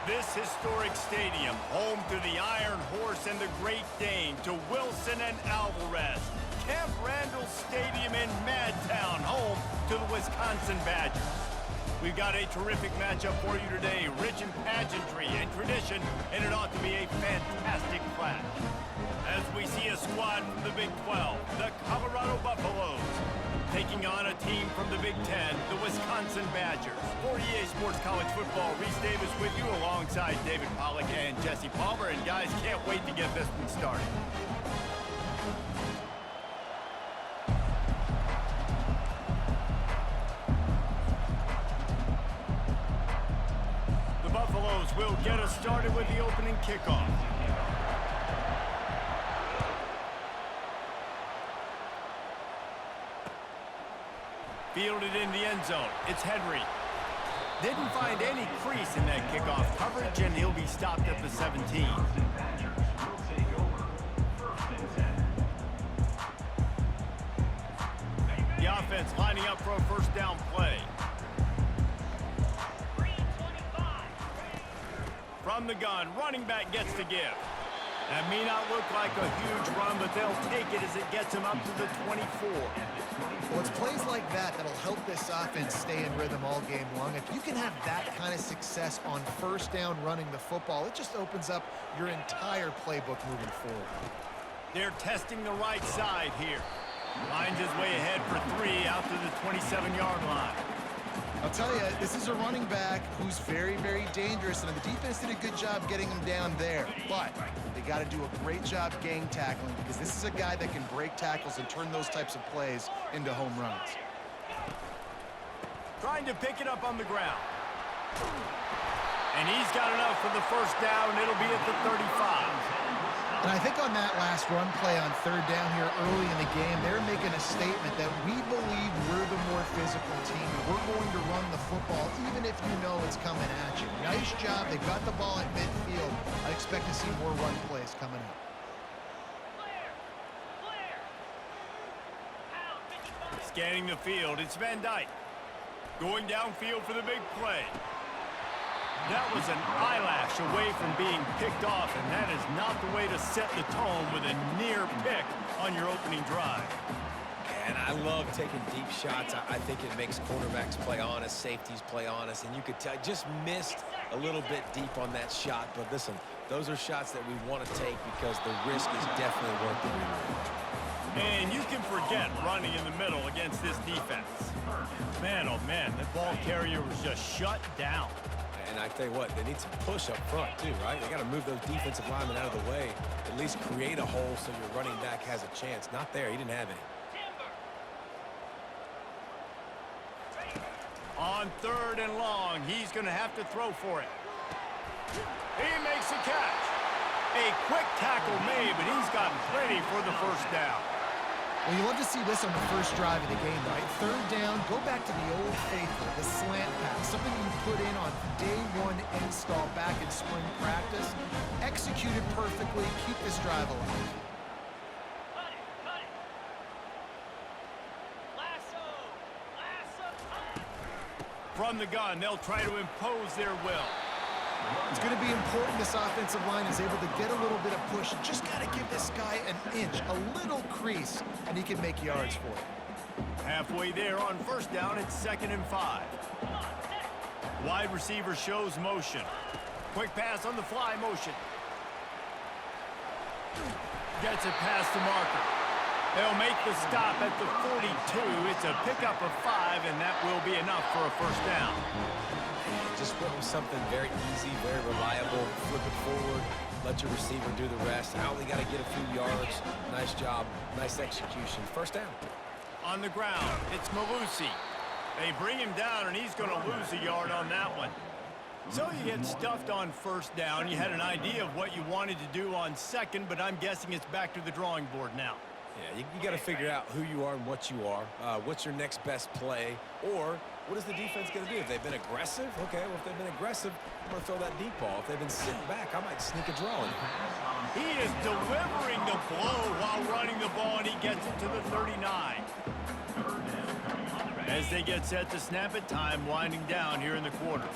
This historic stadium, home to the Iron Horse and the Great Dane, to Wilson and Alvarez. Camp Randall Stadium in Madtown, home to the Wisconsin Badgers. We've got a terrific matchup for you today, rich in pageantry and tradition, and it ought to be a fantastic clash. As we see a squad from the Big 12, the Colorado Buffaloes, taking on a team from the Big 10, the Wisconsin Badgers. For EA Sports College Football, Reese Davis with you alongside David Pollack and Jesse Palmer. And guys, can't wait to get this one started. The Buffaloes will get us started with the opening kickoff. Fielded in the end zone. It's Henry. Didn't find any crease in that kickoff coverage, and he'll be stopped at the 17. The offense lining up for a first down play. From the gun, running back gets the give. That may not look like a huge run, but they'll take it as it gets him up to the 24. Well, it's plays like that that'll help this offense stay in rhythm all game long. If you can have that kind of success on first down running the football, it just opens up your entire playbook moving forward. They're testing the right side here. Finds his way ahead for 3 out to the 27-yard line. I'll tell you, this is a running back who's very, very dangerous, and the defense did a good job getting him down there. But they got to do a great job gang tackling, because this is a guy that can break tackles and turn those types of plays into home runs. Trying to pick it up on the ground. And he's got enough for the first down. It'll be at the 35. And I think on that last run play on third down here early in the game, they're making a statement that we believe we're the more physical team. We're going to run the football even if you know it's coming at you. Nice job. They got the ball at midfield. I expect to see more run plays coming up. Scanning the field, it's Van Dyke. Going downfield for the big play. That was an eyelash away from being picked off, and that is not the way to set the tone with a near pick on your opening drive. And I love taking deep shots. I think it makes quarterbacks play honest, safeties play honest, and you could tell just missed a little bit deep on that shot. But listen, those are shots that we want to take because the risk is definitely worth the reward. And you can forget running in the middle against this defense. Man, oh man, that ball carrier was just shut down. And I tell you what, they need some push up front too, right? They got to move those defensive linemen out of the way, at least create a hole so your running back has a chance. Not there, he didn't have any. On third and long, he's going to have to throw for it. He makes a catch. A quick tackle made, but he's got plenty for the first down. Well, you love to see this on the first drive of the game, right? Third down, go back to the old faithful, the slant pass, something you put in on day one install back in spring practice. Executed perfectly, keep this drive alive. From the gun, they'll try to impose their will. It's going to be important this offensive line is able to get a little bit of push. Just got to give this guy an inch, a little crease, and he can make yards for it. Halfway there on first down, it's 2nd and 5. Wide receiver shows motion. Quick pass on the fly motion. Gets it past the marker. They'll make the stop at the 42. It's a pickup of 5, and that will be enough for a first down. Just went with something very easy, very reliable. Flip it forward, let your receiver do the rest. I only got to get a few yards. Nice job, nice execution. First down. On the ground, it's Malusi. They bring him down, and he's going to lose a yard on that one. So you get stuffed on first down. You had an idea of what you wanted to do on second, but I'm guessing it's back to the drawing board now. Yeah, you got to figure out who you are and what you are. What's your next best play? Or what is the defense going to do? If they've been aggressive, okay, well, if they've been aggressive, I'm going to throw that deep ball. If they've been sitting back, I might sneak a draw in. He is delivering the blow while running the ball, and he gets it to the 39. As they get set to snap it, time winding down here in the quarter.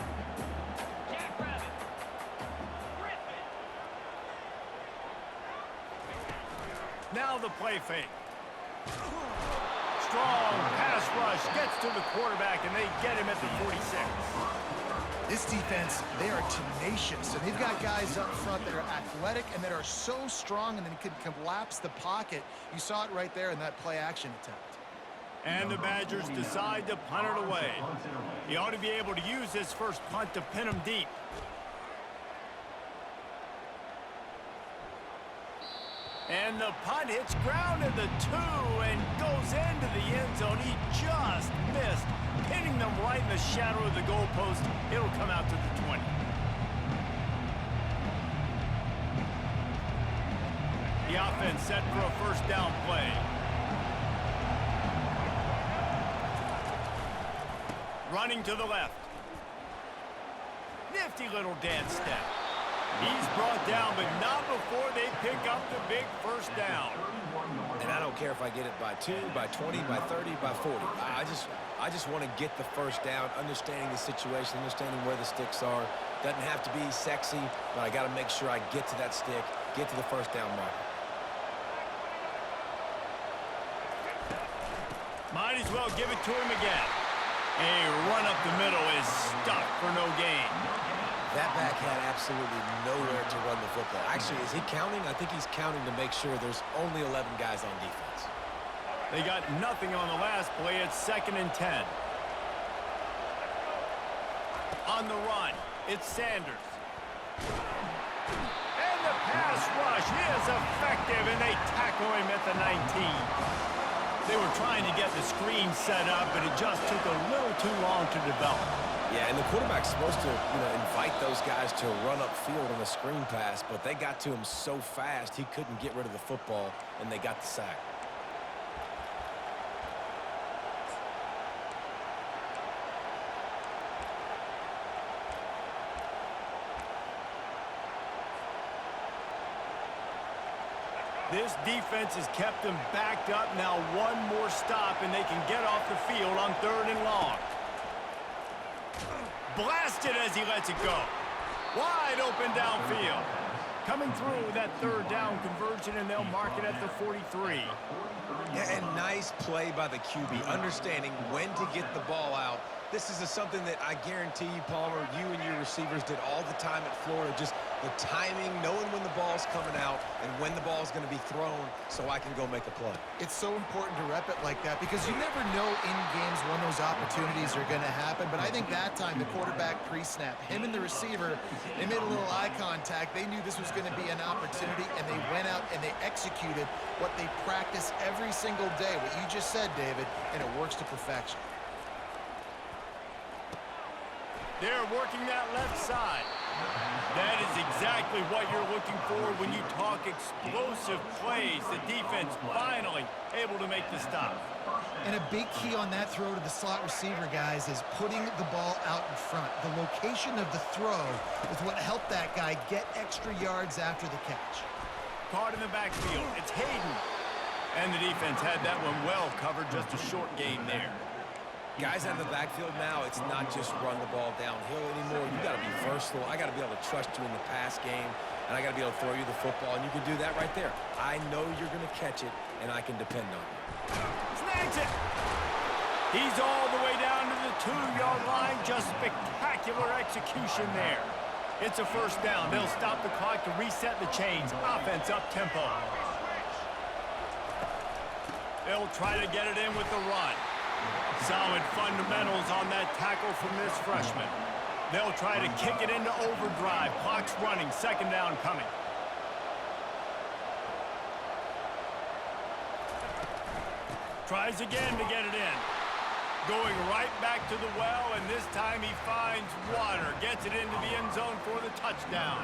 Now the play fake. Strong pass rush gets to the quarterback, and they get him at the 46. This defense, they are tenacious, and they've got guys up front that are athletic and that are so strong and then can collapse the pocket. You saw it right there in that play-action attempt. And the Badgers decide to punt it away. He ought to be able to use this first punt to pin him deep. And the punt hits ground at the 2 and goes into the end zone. He just missed, pinning them right in the shadow of the goalpost. It'll come out to the 20. The offense set for a first down play. Running to the left. Nifty little dance step. He's brought down, but not before they pick up the big first down. And I don't care if I get it by 2, by 20, by 30, by 40. I just want to get the first down, understanding the situation, understanding where the sticks are. Doesn't have to be sexy, but I got to make sure I get to that stick, get to the first down marker. Might as well give it to him again. A run up the middle is stuffed for no gain. That back had absolutely nowhere to run the football. Actually, is he counting? I think he's counting to make sure there's only 11 guys on defense. They got nothing on the last play. It's 2nd and 10. On the run, it's Sanders. And the pass rush is effective, and they tackle him at the 19. They were trying to get the screen set up, but it just took a little too long to develop. Yeah, and the quarterback's supposed to, invite those guys to run upfield on a screen pass, but they got to him so fast he couldn't get rid of the football, and they got the sack. This defense has kept them backed up. Now one more stop, and they can get off the field on 3rd and long. Blasted as he lets it go. Wide open downfield. Coming through with that 3rd down conversion, and they'll mark it at the 43. Yeah, and nice play by the QB, understanding when to get the ball out. This is something that I guarantee you, Palmer, you and your receivers did all the time at Florida. Just the timing, knowing when the ball's coming out and when the ball's going to be thrown so I can go make a play. It's so important to rep it like that because you never know in games when those opportunities are going to happen. But I think that time the quarterback pre-snap, him and the receiver, they made a little eye contact. They knew this was going to be an opportunity, and they went out and they executed what they practice every single day, what you just said, David, and it works to perfection. They're working that left side. That is exactly what you're looking for when you talk explosive plays. The defense finally able to make the stop. And a big key on that throw to the slot receiver, guys, is putting the ball out in front. The location of the throw is what helped that guy get extra yards after the catch. Caught in the backfield. It's Hayden. And the defense had that one well covered. Just a short gain there. Guys out of the backfield now, it's not just run the ball downhill anymore. You got to be versatile. I got to be able to trust you in the pass game, and I got to be able to throw you the football, and you can do that right there. I know you're going to catch it, and I can depend on you. Snags it. He's all the way down to the 2-yard line. Just spectacular execution there. It's a first down. They'll stop the clock to reset the chains. Offense up tempo. They'll try to get it in with the run. Solid fundamentals on that tackle from this freshman. They'll try to kick it into overdrive. Clock's running. 2nd down coming. Tries again to get it in. Going right back to the well, and this time he finds water. Gets it into the end zone for the touchdown.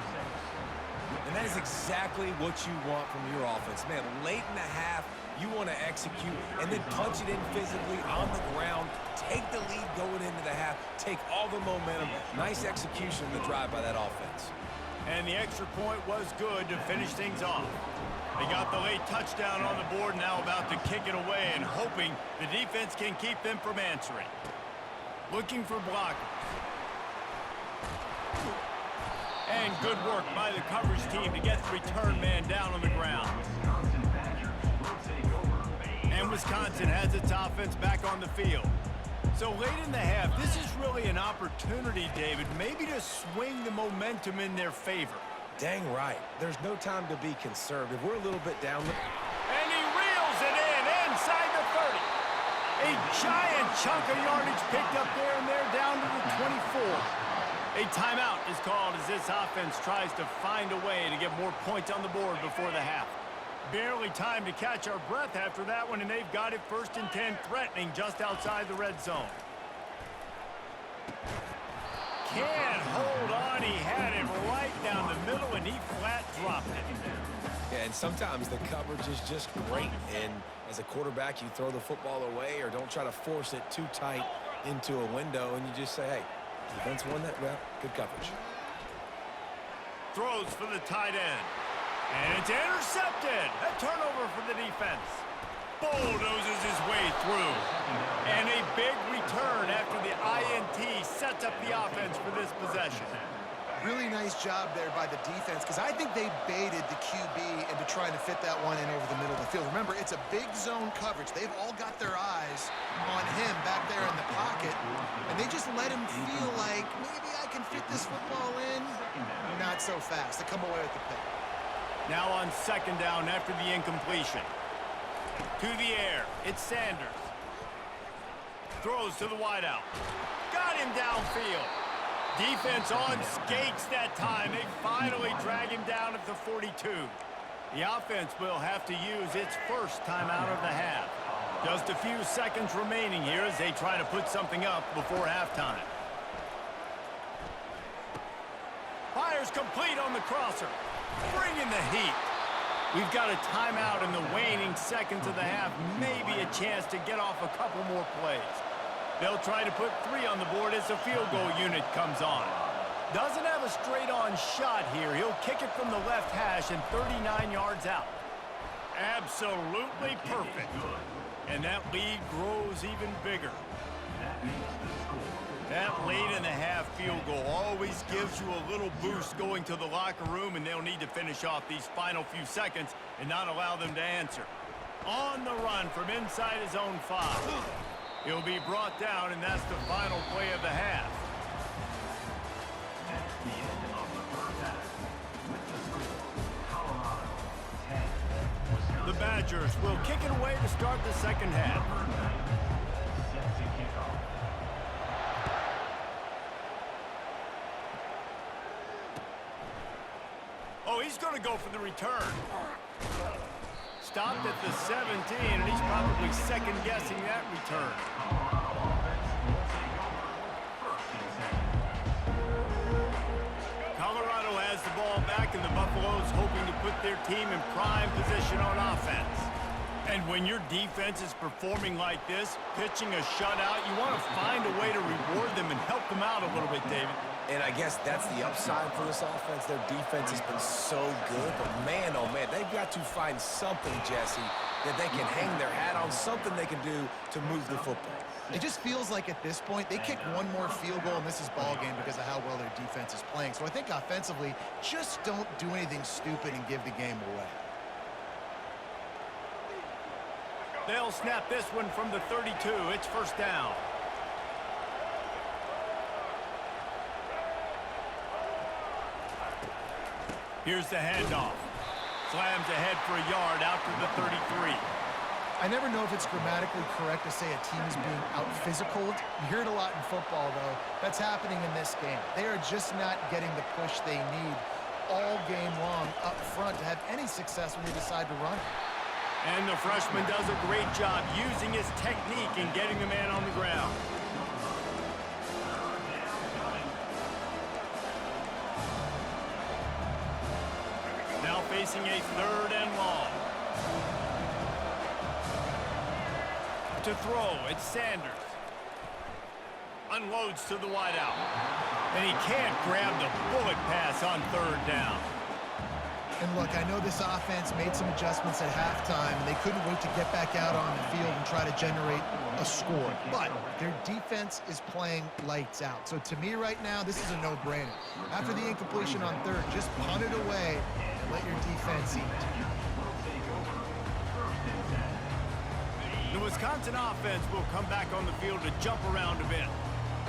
And that is exactly what you want from your offense. Man, late in the half, you want to execute and then punch it in physically on the ground, take the lead going into the half, take all the momentum. Nice execution of the drive by that offense. And the extra point was good to finish things off. They got the late touchdown on the board, now about to kick it away and hoping the defense can keep them from answering. Looking for blockers. And good work by the coverage team to get the return man down on the ground. And Wisconsin has its offense back on the field. So late in the half, this is really an opportunity, David, maybe to swing the momentum in their favor. Dang right. There's no time to be conservative. We're a little bit down. And he reels it in inside the 30. A giant chunk of yardage picked up there, and they're down to the 24. A timeout is called as this offense tries to find a way to get more points on the board before the half. Barely time to catch our breath after that one, and they've got it 1st and 10, threatening just outside the red zone. Can't hold on. He had it right down the middle, and he flat dropped it. Yeah, and sometimes the coverage is just great. And as a quarterback, you throw the football away or don't try to force it too tight into a window, and you just say, hey, defense won that. Well, good coverage. Throws for the tight end. And it's intercepted. A turnover for the defense. Bulldozes his way through. And a big return after the INT sets up the offense for this possession. Really nice job there by the defense, because I think they baited the QB into trying to fit that one in over the middle of the field. Remember, it's a big zone coverage. They've all got their eyes on him back there in the pocket, and they just let him feel like, maybe I can fit this football in. Not so fast. They come away with the pick. Now on 2nd down after the incompletion. To the air, it's Sanders. Throws to the wideout. Got him downfield. Defense on skates that time. They finally drag him down at the 42. The offense will have to use its first timeout of the half. Just a few seconds remaining here as they try to put something up before halftime. Fires complete on the crosser. Bringing the heat. We've got a timeout in the waning seconds of the half. Maybe a chance to get off a couple more plays. They'll try to put 3 on the board as the field goal unit comes on. Doesn't have a straight-on shot here. He'll kick it from the left hash and 39 yards out. Absolutely perfect. And that lead grows even bigger. That late in the half field goal always gives you a little boost going to the locker room, and they'll need to finish off these final few seconds and not allow them to answer. On the run from inside his own 5. He'll be brought down, and that's the final play of the half. The Badgers will kick it away to start the second half. Oh, he's going to go for the return. Stopped at the 17, and he's probably second-guessing that return. Colorado has the ball back, and the Buffaloes hoping to put their team in prime position on offense. And when your defense is performing like this, pitching a shutout, you want to find a way to reward them and help them out a little bit, David. And I guess that's the upside for this offense. Their defense has been so good, but man, oh man, they've got to find something, Jesse, that they can hang their hat on, something they can do to move the football. It just feels like at this point, they kick one more field goal, and this is ball game because of how well their defense is playing. So I think offensively, just don't do anything stupid and give the game away. They'll snap this one from the 32. It's 1st down. Here's the handoff. Slams ahead for a yard out to the 33. I never know if it's grammatically correct to say a team is being out-physicaled. You hear it a lot in football, though. That's happening in this game. They are just not getting the push they need all game long up front to have any success when they decide to run it. And the freshman does a great job using his technique and getting the man on the ground. Now facing a 3rd and long. To throw, it's Sanders. Unloads to the wideout. And he can't grab the bullet pass on 3rd down. And look, I know this offense made some adjustments at halftime, and they couldn't wait to get back out on the field and try to generate a score. But their defense is playing lights out. So to me right now, this is a no-brainer. After the incompletion on 3rd, just punt it away and let your defense eat. Wisconsin offense will come back on the field to jump around a bit.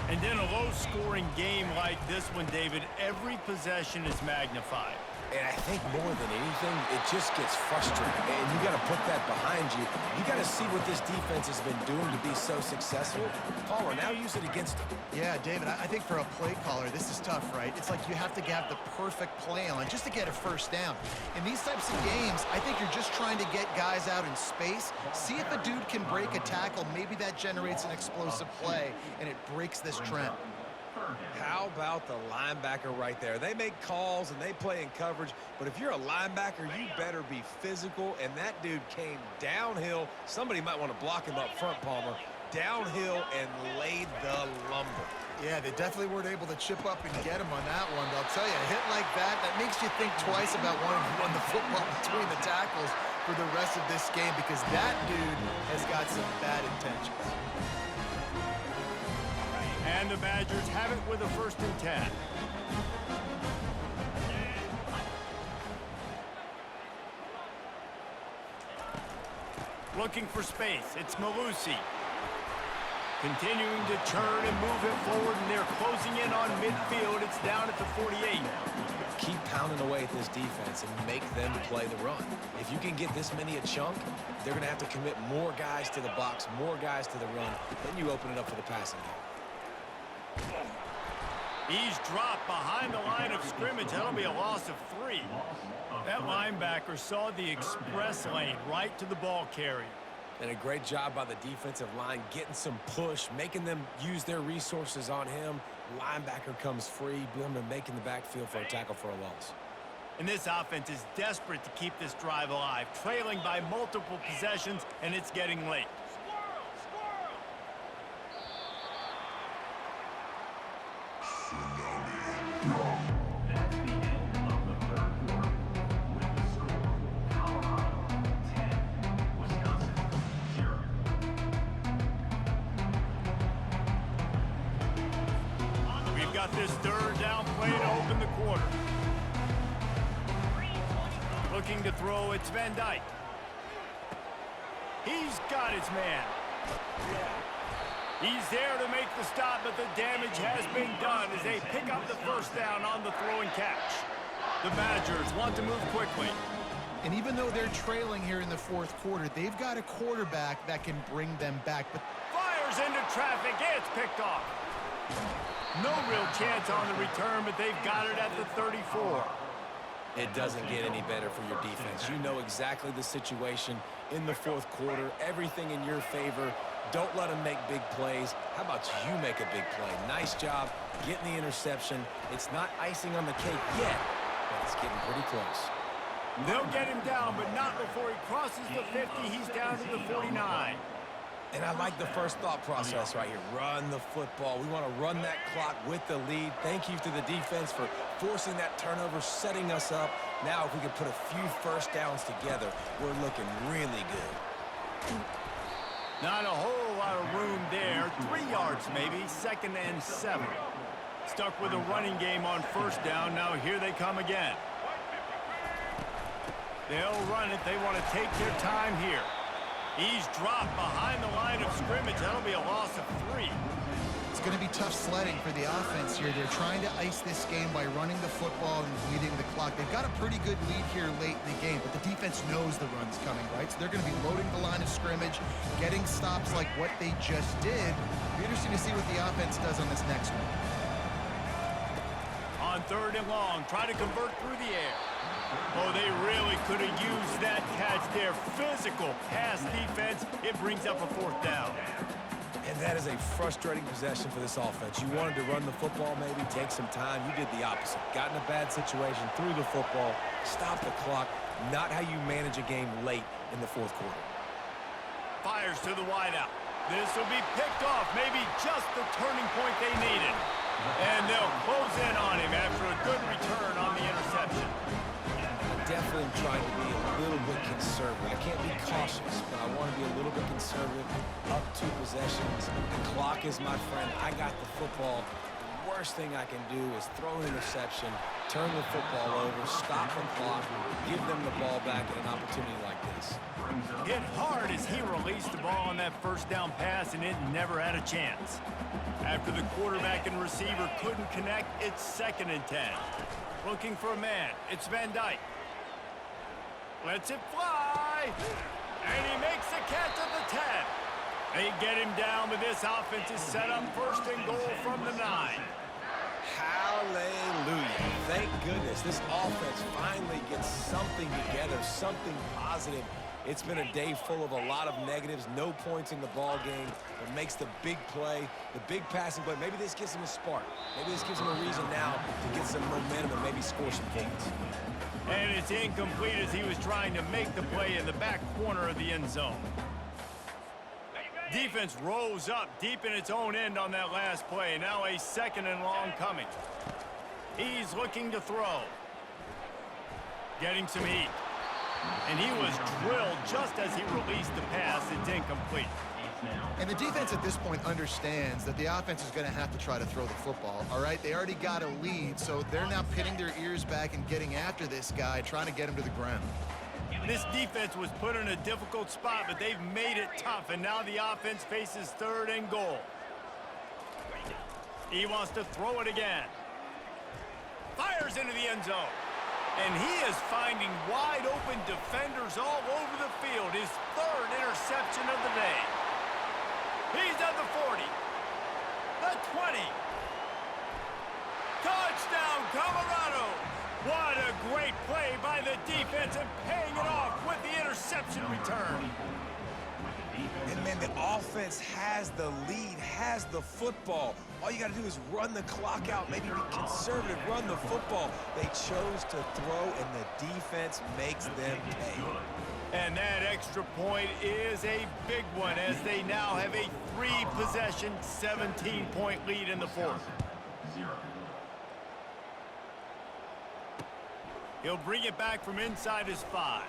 And in a low-scoring game like this one, David, every possession is magnified. And I think more than anything, it just gets frustrating. And you got to put that behind you. You got to see what this defense has been doing to be so successful. Caller, now use it against them. Yeah, David, I think for a play caller, this is tough, right? It's like you have to have the perfect play on just to get a first down. In these types of games, I think you're just trying to get guys out in space, see if a dude can break a tackle. Maybe that generates an explosive play, and it breaks this trend. How about the linebacker right there? They make calls and they play in coverage, but if you're a linebacker, you better be physical, and that dude came downhill. Somebody might want to block him up front, Palmer. Downhill and laid the lumber. Yeah, they definitely weren't able to chip up and get him on that one. But I'll tell you, a hit like that makes you think twice about wanting to run the football between the tackles for the rest of this game, because that dude has got some bad intentions. And the Badgers have it with a 1st and 10. Looking for space. It's Malusi. Continuing to churn and move it forward, and they're closing in on midfield. It's down at the 48. Keep pounding away at this defense and make them play the run. If you can get this many a chunk, they're going to have to commit more guys to the box, more guys to the run. Then you open it up for the passing game. He's dropped behind the line of scrimmage. That'll be a loss of 3. That linebacker saw the express lane right to the ball carrier. And a great job by the defensive line getting some push, making them use their resources on him. Linebacker comes free, boom, and making the backfield for a tackle for a loss. And this offense is desperate to keep this drive alive, trailing by multiple possessions, and it's getting late. We've got this 3rd down play to open the quarter. Looking to throw, it's Van Dyke. He's got his man. He's there to make the stop, but the damage has been done as they pick up the 1st down on the throw and catch. The Badgers want to move quickly. And even though they're trailing here in the 4th quarter, they've got a quarterback that can bring them back. But Fires into traffic. It's picked off. No real chance on the return, but they've got it at the 34. It doesn't get any better for your defense. You know exactly the situation in the 4th quarter. Everything in your favor. Don't let them make big plays. How about you make a big play? Nice job getting the interception. It's not icing on the cake yet, but it's getting pretty close. They'll get him down, but not before he crosses the 50. He's down to the 49. And I like the first thought process right here. Run the football. We want to run that clock with the lead. Thank you to the defense for forcing that turnover, setting us up. Now if we can put a few 1st downs together, we're looking really good. Not a whole lot of room there. 3 yards maybe. 2nd and 7. Stuck with a running game on 1st down. Now here they come again. They'll run it. They want to take their time here. He's dropped behind the line of scrimmage. That'll be a loss of 3. it's going to be tough sledding for the offense here. They're trying to ice this game by running the football and bleeding the clock. They've got a pretty good lead here late in the game, but the defense knows the run's coming, right? So they're going to be loading the line of scrimmage, getting stops like what they just did. It'll be interesting to see what the offense does on this next one. On 3rd and long, try to convert through the air. Oh, they really could have used that catch there. Physical pass defense. It brings up a 4th down. And that is a frustrating possession for this offense. You wanted to run the football, maybe take some time. You did the opposite. Got in a bad situation, threw the football, stopped the clock. Not how you manage a game late in the 4th quarter. Fires to the wideout. This will be picked off. Maybe just the turning point they needed. And they'll close in on him after a good return on the interception. Definitely trying to be a little bit conservative. I can't be cautious, but I want to be a little bit conservative. Up 2 possessions. The clock is my friend. I got the football. worst thing I can do is throw an interception, turn the football over, stop the clock, give them the ball back at an opportunity like this. Hit hard as he released the ball on that first down pass, and it never had a chance. After the quarterback and receiver couldn't connect, it's 2nd and 10. Looking for a man. It's Van Dyke. Lets it fly. And he makes the catch at the 10. They get him down, but this offense is set up 1st and goal from the 9. Hallelujah. Thank goodness this offense finally gets something together, something positive. It's been a day full of a lot of negatives, no points in the ball game. It makes the big play, the big passing play. Maybe this gives them a spark. Maybe this gives them a reason now to get some momentum and maybe score some points. And it's incomplete as he was trying to make the play in the back corner of the end zone. Defense rose up deep in its own end on that last play. Now a 2nd and long coming. He's looking to throw. Getting some heat. And he was drilled just as he released the pass. It's incomplete. And the defense at this point understands that the offense is going to have to try to throw the football, all right? They already got a lead, so they're now pinning their ears back and getting after this guy, trying to get him to the ground. This defense was put in a difficult spot, but they've made it tough, and now the offense faces 3rd and goal. He wants to throw it again. Fires into the end zone. And he is finding wide-open defenders all over the field. His 3rd interception of the day. He's at the 40. The 20. Touchdown, Colorado. What a great play by the defense and paying it off with the interception return. And, man, the offense has the lead, has the football. All you got to do is run the clock out, maybe be conservative, run the football. They chose to throw, and the defense makes them pay. And that extra point is a big one as they now have a 3-possession, 17-point lead in the 4th. He'll bring it back from inside his 5.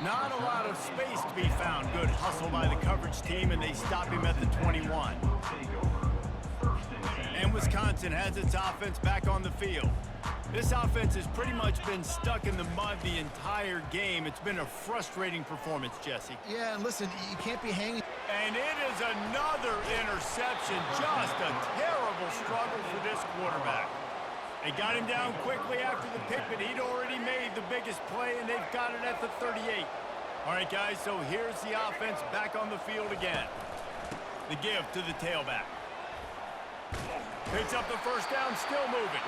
Not a lot of space to be found. Good hustle by the coverage team, and they stop him at the 21. And Wisconsin has its offense back on the field. This offense has pretty much been stuck in the mud the entire game. It's been a frustrating performance, Jesse. Yeah, and listen, you can't be hanging. And it is another interception. Just a terrible struggle for this quarterback. They got him down quickly after the pick, but he'd already made the biggest play, and they've got it at the 38. All right, guys, so here's the offense back on the field again. The give to the tailback. Picks up the first down, still moving.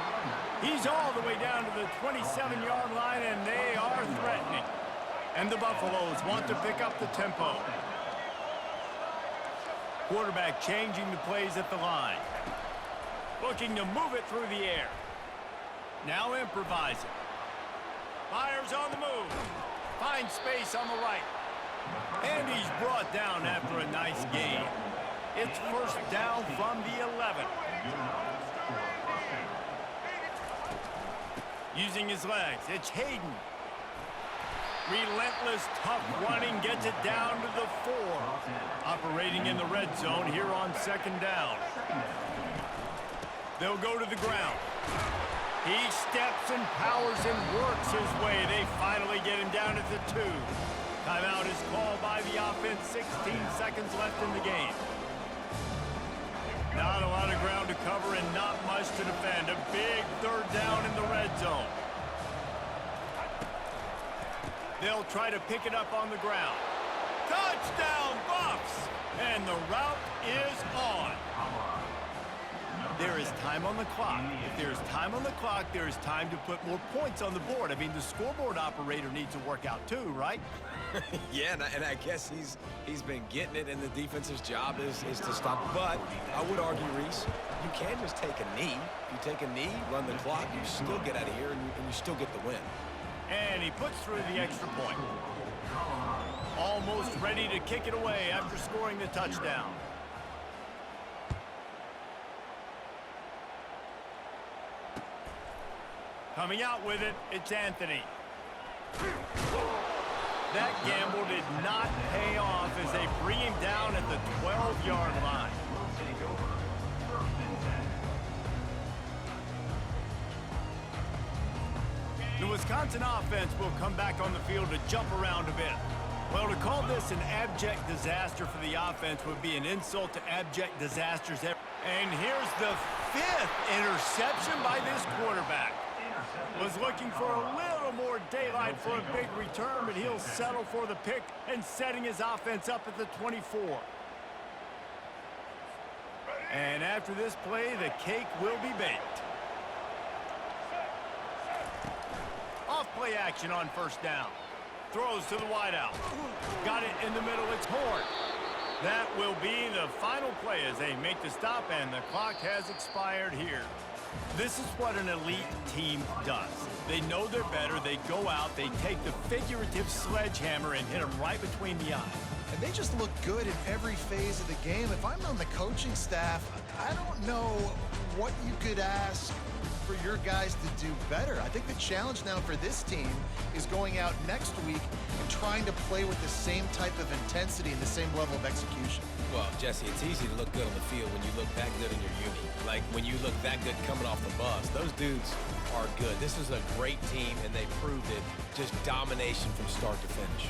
He's all the way down to the 27-yard line, and they are threatening. And the Buffaloes want to pick up the tempo. Quarterback changing the plays at the line. Looking to move it through the air. Now improvising. Fires on the move. Finds space on the right. And he's brought down after a nice gain. It's 1st down from the 11. Using his legs, it's Hayden. Relentless, tough running, gets it down to the 4. Operating in the red zone here on 2nd down. They'll go to the ground. He steps and powers and works his way. They finally get him down at the 2. Timeout is called by the offense. 16 seconds left in the game. Not a lot of ground to cover and not much to defend. A big 3rd down in the red zone. They'll try to pick it up on the ground. Touchdown, Buffs! And the route is on. There is time on the clock. If there's time on the clock, there is time to put more points on the board. I mean, the scoreboard operator needs to work out too, right? Yeah, and I guess he's been getting it, and the defense's job is to stop. But I would argue, Reese, you can just take a knee. You take a knee, run the clock, you still get out of here, and you still get the win. And he puts through the extra point. Almost ready to kick it away after scoring the touchdown. Coming out with it, it's Anthony. That gamble did not pay off as they bring him down at the 12-yard line. The Wisconsin offense will come back on the field to jump around a bit. Well, to call this an abject disaster for the offense would be an insult to abject disasters. And here's the 5th interception by this quarterback. Was looking for a little more daylight for a big return, but he'll settle for the pick and setting his offense up at the 24. And after this play, the cake will be baked. Off play action on first down. Throws to the wideout. Got it in the middle. It's Horn. That will be the final play as they make the stop, and the clock has expired here. This is what an elite team does. They know they're better. They go out. They take the figurative sledgehammer and hit them right between the eyes. And they just look good in every phase of the game. If I'm on the coaching staff, I don't know what you could ask for your guys to do better. I think the challenge now for this team is going out next week and trying to play with the same type of intensity and the same level of execution. Well, Jesse, it's easy to look good on the field when you look that good in your uni. Like when you look that good coming off the bus. Those dudes are good. This is a great team, and they proved it. Just domination from start to finish.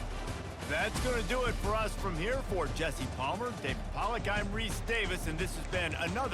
That's going to do it for us from here. For Jesse Palmer, David Pollack, I'm Reese Davis, and this has been another